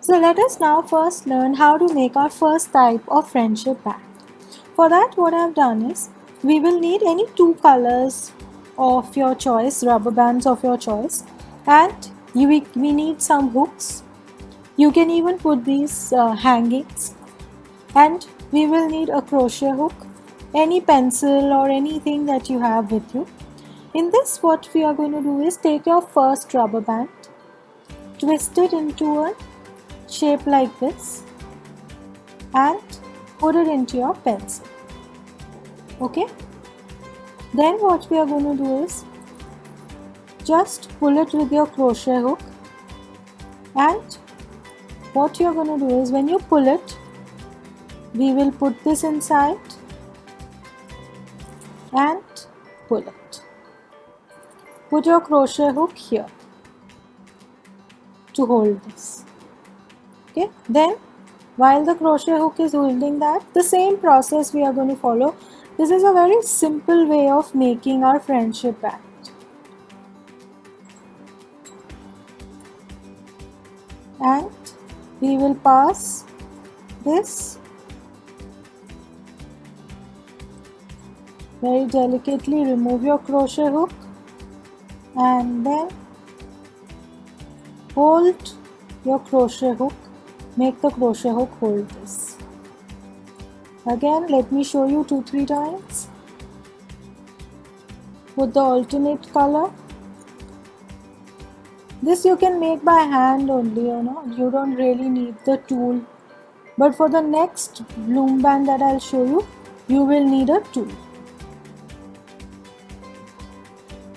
So let us now first learn how to make our first type of friendship band. For that, what I have done is, we will need any two colors of your choice, rubber bands of your choice, and we need some hooks. You can even put these hangings, and we will need a crochet hook, any pencil or anything that you have with you. In this, what we are going to do is take your first rubber band, twist it into a shape like this, and put it into your pencil. Okay, then what we are going to do is just pull it with your crochet hook, and what you are going to do is, when you pull it, we will put this inside and pull it. Put your crochet hook here to hold this. Okay, then while the crochet hook is holding that, the same process we are going to follow. This is a very simple way of making our friendship band. And we will pass this very delicately, remove your crochet hook, and then hold your crochet hook, make the crochet hook hold this. Again, let me show you 2-3 times. Put the alternate color. This you can make by hand only, you don't really need the tool. But for the next bloom band that I'll show you, you will need a tool.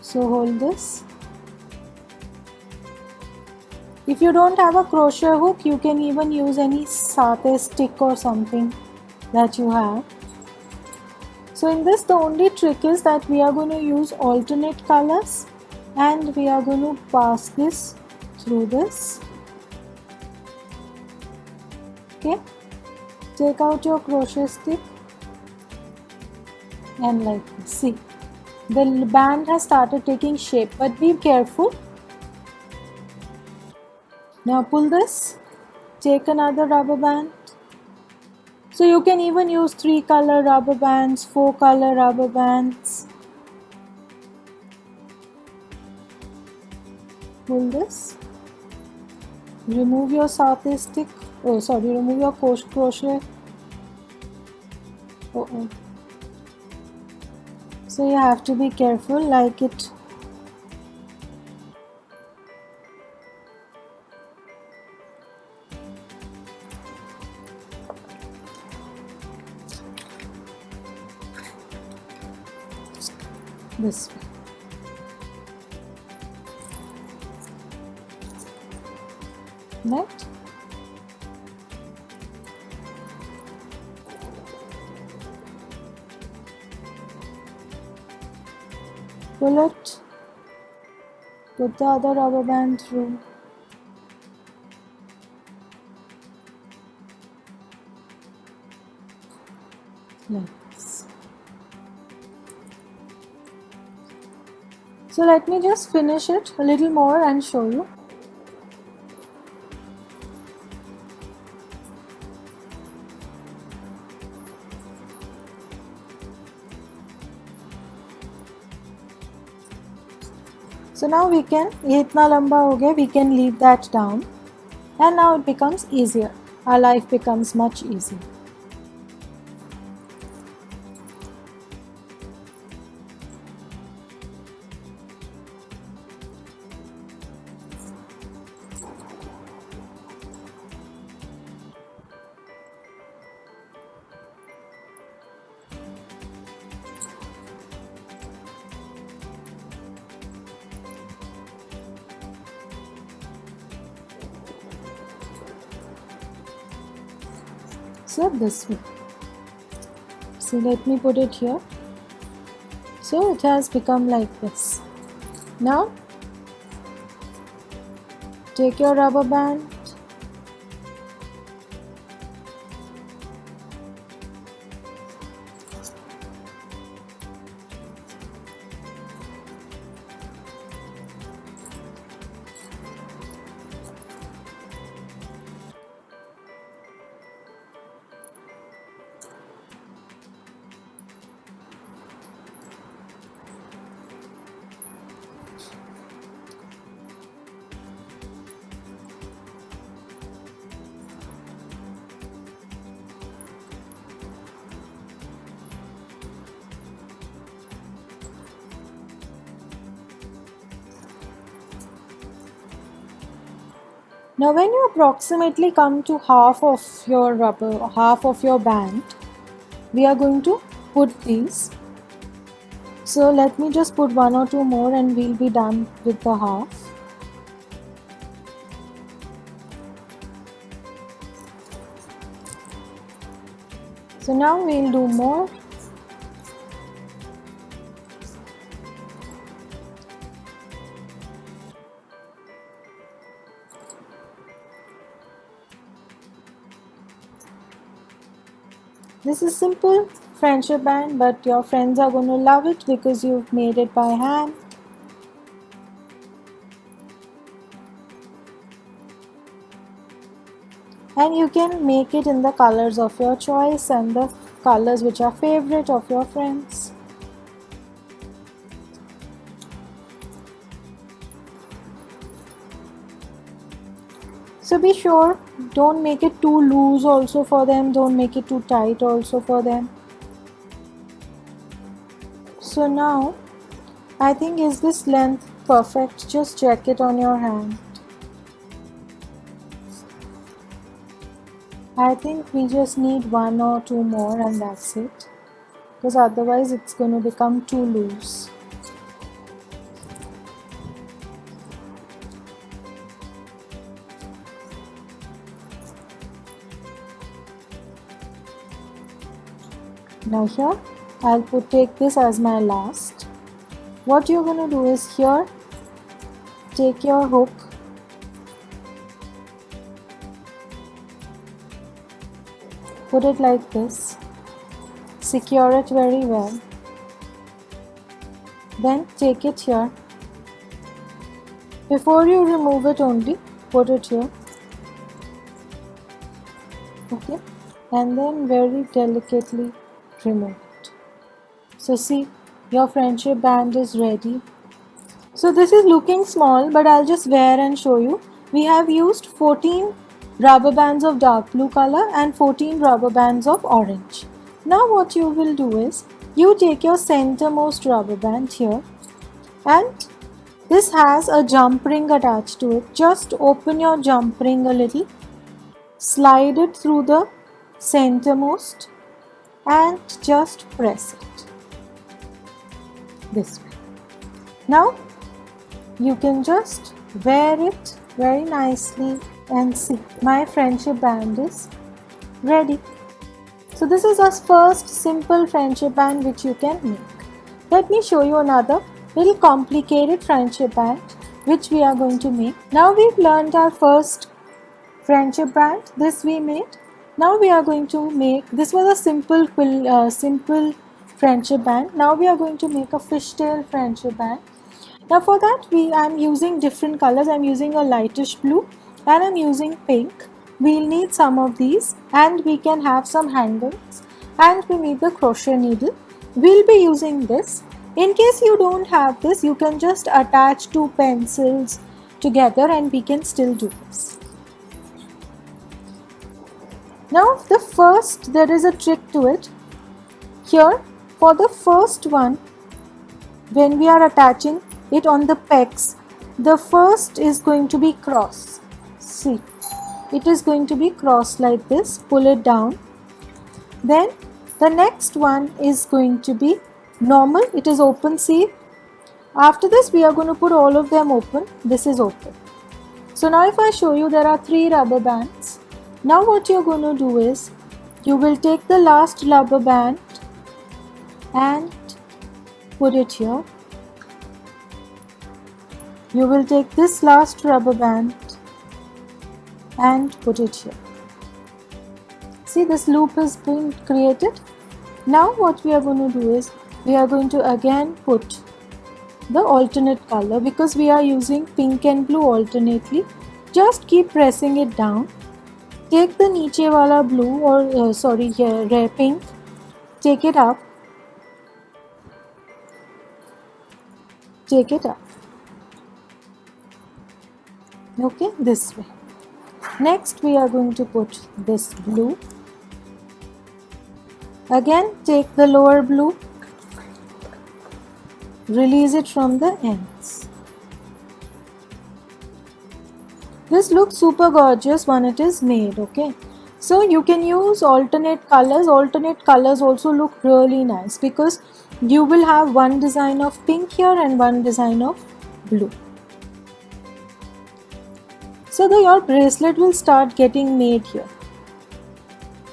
So hold this. If you don't have a crochet hook, you can even use any satay stick or something that you have. So in this, the only trick is that we are going to use alternate colors, and we are going to pass this through this. Okay, take out your crochet stick, and like this, see, the band has started taking shape, but be careful. Now pull this, take another rubber band. So you can even use 3 color rubber bands, 4 color rubber bands. Pull this, remove your satay stick, remove your crochet. So you have to be careful, like it. This way. Right? Pull it, put the other rubber band through. Like this. So let me just finish it a little more and show you. So now we can, ye itna lamba ho gaya, we can leave that down, and now it becomes easier. Our life becomes much easier. So this way. So let me put it here. So it has become like this. Now take your rubber band, Now when you approximately come to half of your band, we are going to put these. So let me just put one or two more and we'll be done with the half. So now we'll do more. This is simple friendship band, but your friends are going to love it because you've made it by hand. And you can make it in the colors of your choice and the colors which are favorite of your friends. So be sure, don't make it too loose also for them, don't make it too tight also for them. So now, I think is this length perfect? Just check it on your hand. I think we just need one or two more and that's it, because otherwise it's going to become too loose. Now here, I'll take this as my last. What you're going to do is here, take your hook, put it like this, secure it very well, then take it here. Before you remove it only, put it here, okay, and then very delicately remove it. So see, your friendship band is ready. So this is looking small, but I'll just wear and show you. We have used 14 rubber bands of dark blue color and 14 rubber bands of orange. Now what you will do is, you take your centermost rubber band here, and this has a jump ring attached to it. Just open your jump ring a little, slide it through the centermost and just press it this way. Now you can just wear it very nicely and see, my friendship band is ready. So this is our first simple friendship band which you can make. Let me show you another little complicated friendship band which we are going to make. Now we've learned our first friendship band, this we made. Now we are going to make, this was a simple friendship band. Now we are going to make a fishtail friendship band. Now for that I'm using different colors. I'm using a lightish blue and I'm using pink. We'll need some of these and we can have some hangers and we need the crochet needle. We'll be using this. In case you don't have this, you can just attach two pencils together and we can still do this. Now there is a trick to it. Here for the first one, when we are attaching it on the pegs, the first is going to be cross. See, it is going to be cross like this. Pull it down. Then the next one is going to be normal. It is open. See, after this we are going to put all of them open. This is open. So now if I show you, there are 3 rubber bands. Now what you're going to do is, you will take the last rubber band and put it here. You will take this last rubber band and put it here. See, this loop has been created. Now what we are going to do is, we are going to again put the alternate color, because we are using pink and blue alternately. Just keep pressing it down. Take the niche wala blue or rare pink, take it up, okay, this way. Next we are going to put this blue. Again take the lower blue, release it from the ends. This looks super gorgeous when it is made, okay? So you can use alternate colors. Alternate colors also look really nice because you will have one design of pink here and one design of blue. So your bracelet will start getting made here.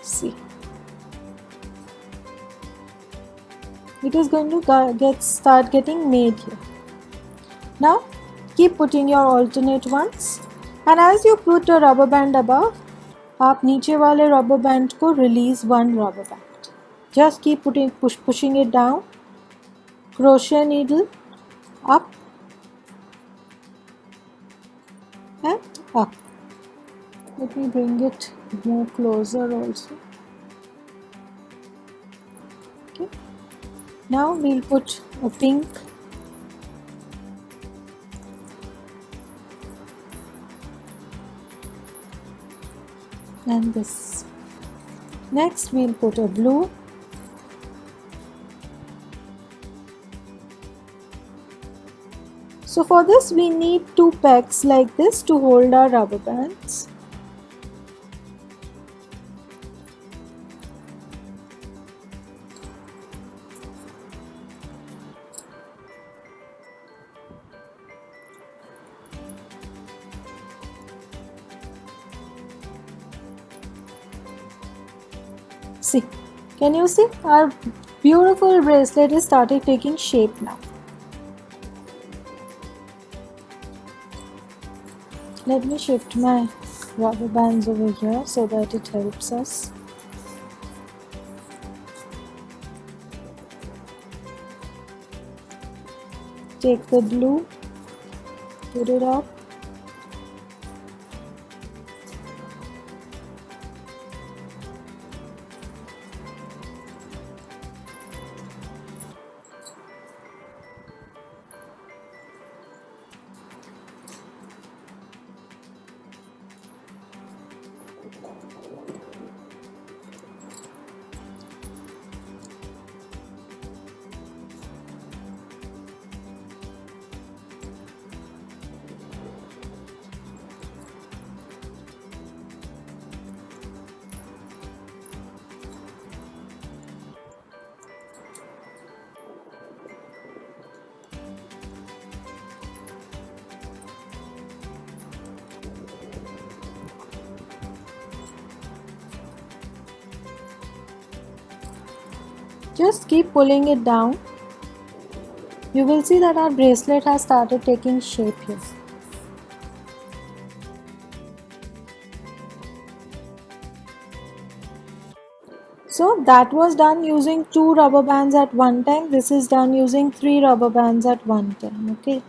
See. It is going to start getting made here. Now keep putting your alternate ones, and as you put a rubber band above, आप नीचे वाले rubber band को release one rubber band. Just keep pushing it down. Crochet needle up and up. Let me bring it more closer also. Okay. Now we'll put a pink. And this. Next we'll put a blue. So for this we need two pegs like this to hold our rubber bands. See, can you see? Our beautiful bracelet is starting taking shape now. Let me shift my rubber bands over here so that it helps us. Take the blue, put it up. Just keep pulling it down. You will see that our bracelet has started taking shape here. So that was done using 2 rubber bands at one time. This is done using 3 rubber bands at one time. Okay.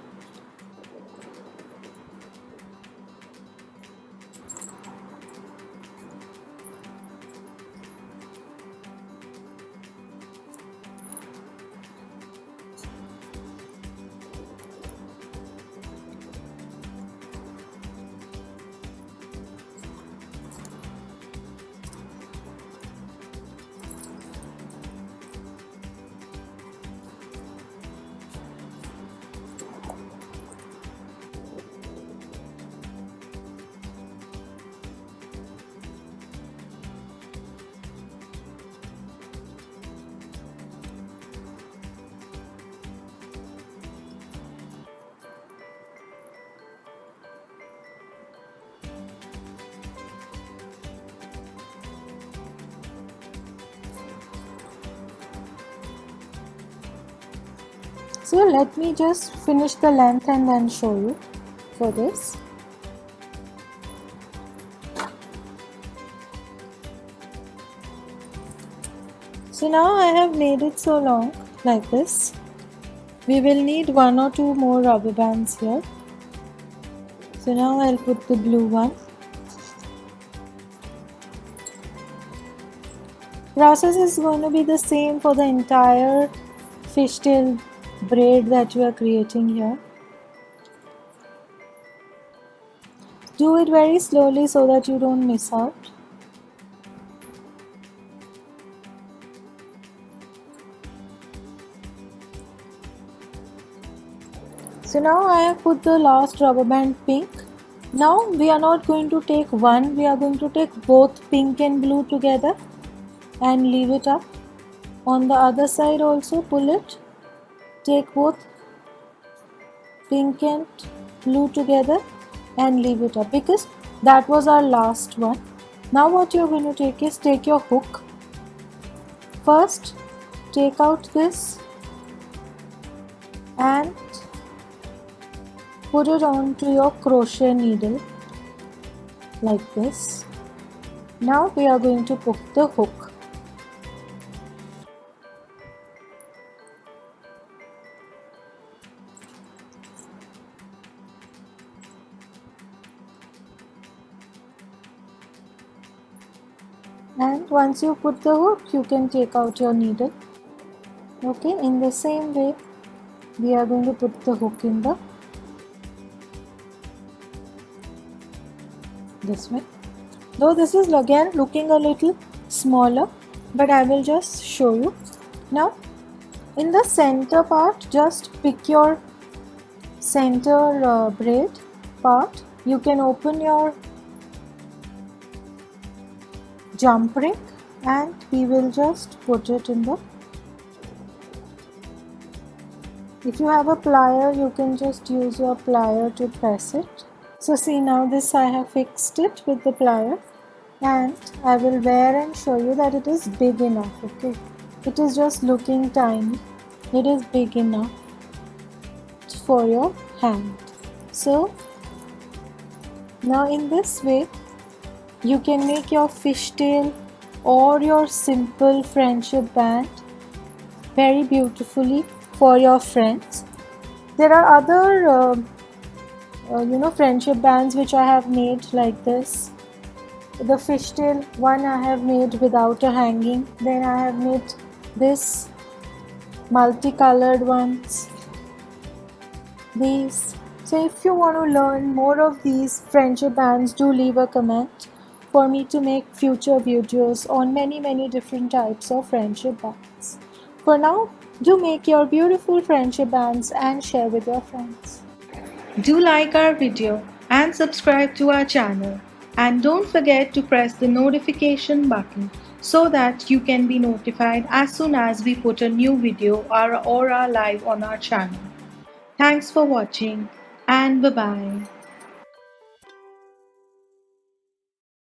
So let me just finish the length and then show you for this. So now I have made it so long like this. We will need 1 or 2 more rubber bands here. So now I'll put the blue one. Process is going to be the same for the entire fishtail braid that you are creating here. Do it very slowly so that you don't miss out. So now I have put the last rubber band pink Now we are not going to take one, we are going to take both pink and blue together and leave it up. On the other side also pull it, take both pink and blue together and leave it up, because that was our last one. Now what you're going to take is take your hook. First take out this and put it onto your crochet needle like this. Now we are going to put the hook. And once you put the hook, you can take out your needle. Okay, in the same way we are going to put the hook in this way. Though this is again looking a little smaller, but I will just show you. Now in the center part, just pick your center braid part. You can open your jump ring and we will just put it in the, if you have a plier you can just use your plier to press it. So see, now this I have fixed it with the plier and I will wear and show you that it is big enough. Okay, it is just looking tiny, it is big enough for your hand. So now in this way you can make your fishtail or your simple friendship band very beautifully for your friends. There are other friendship bands which I have made like this. The fishtail one I have made without a hanging. Then I have made this multicolored ones, these. So if you want to learn more of these friendship bands, do leave a comment for me to make future videos on many different types of friendship bands. For now, do make your beautiful friendship bands and share with your friends. Do like our video and subscribe to our channel, and don't forget to press the notification button so that you can be notified as soon as we put a new video or are live on our channel. Thanks for watching and bye bye.